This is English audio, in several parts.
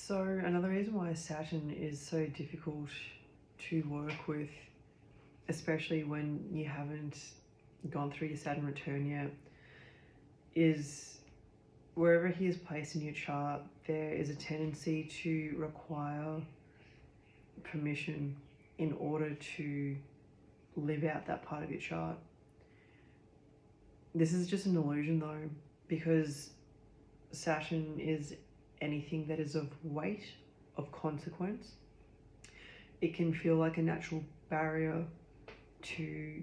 So another reason why Saturn is so difficult to work with, especially when you haven't gone through your Saturn return yet, is wherever he is placed in your chart, there is a tendency to require permission in order to live out that part of your chart. This is just an illusion though, because Saturn is anything that is of weight, of consequence. It can feel like a natural barrier to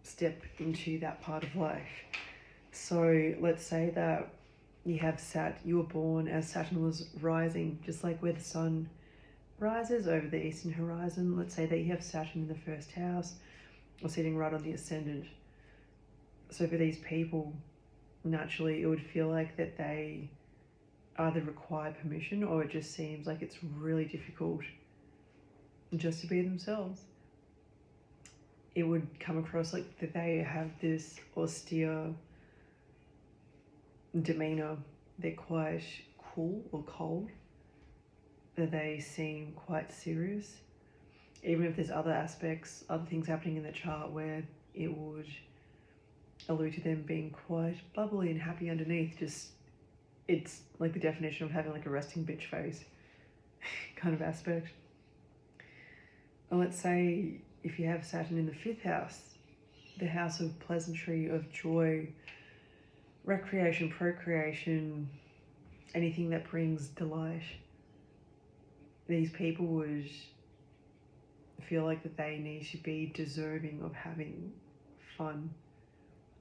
step into that part of life. So let's say that you were born as Saturn was rising, just like where the sun rises over the eastern horizon. Let's say that you have Saturn in the first house or sitting right on the ascendant. So for these people, naturally it would feel like that they either require permission, or it just seems like it's really difficult just to be themselves. It would come across like that they have this austere demeanor. They're quite cool or cold, that they seem quite serious, even if there's other things happening in the chart where it would allude to them being quite bubbly and happy underneath. It's like the definition of having like a resting bitch face kind of aspect. And let's say if you have Saturn in the 5th house, the house of pleasantry, of joy, recreation, procreation, anything that brings delight, these people would feel like that they need to be deserving of having fun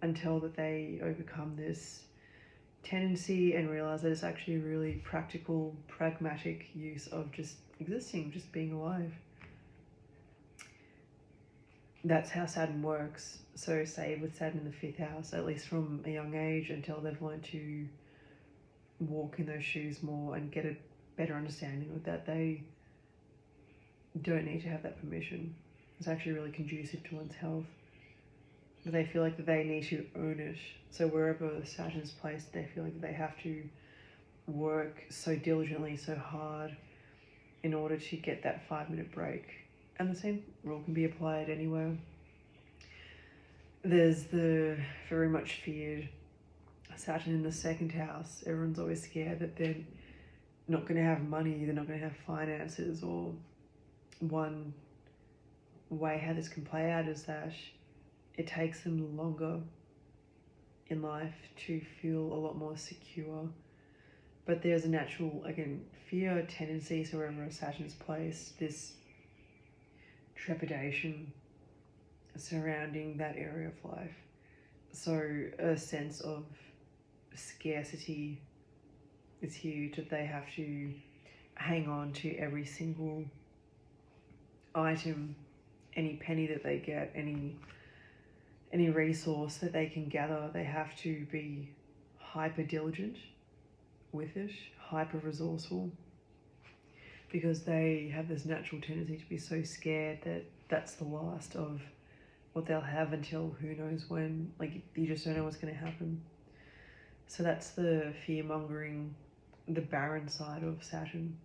until that they overcome this tendency and realize that it's actually a really practical, pragmatic use of just existing, just being alive. That's how Saturn works. So say with Saturn in the 5th house, at least from a young age until they've learned to walk in those shoes more and get a better understanding of that, they don't need to have that permission. It's actually really conducive to one's health. But they feel like that they need to own it. So wherever Saturn's placed, they feel like they have to work so diligently, so hard in order to get that 5-minute break. And the same rule can be applied anywhere. There's the very much feared Saturn in the 2nd house. Everyone's always scared that they're not going to have money, they're not going to have finances, or one way how this can play out is that it takes them longer in life to feel a lot more secure. But there's a natural, again, fear tendency, so wherever Saturn's placed, this trepidation surrounding that area of life. So a sense of scarcity is huge, that they have to hang on to every single item, any penny that they get, any resource that they can gather. They have to be hyper diligent with it, hyper resourceful, because they have this natural tendency to be so scared that that's the last of what they'll have until who knows when. Like, you just don't know what's going to happen. So that's the fear mongering, the barren side of Saturn.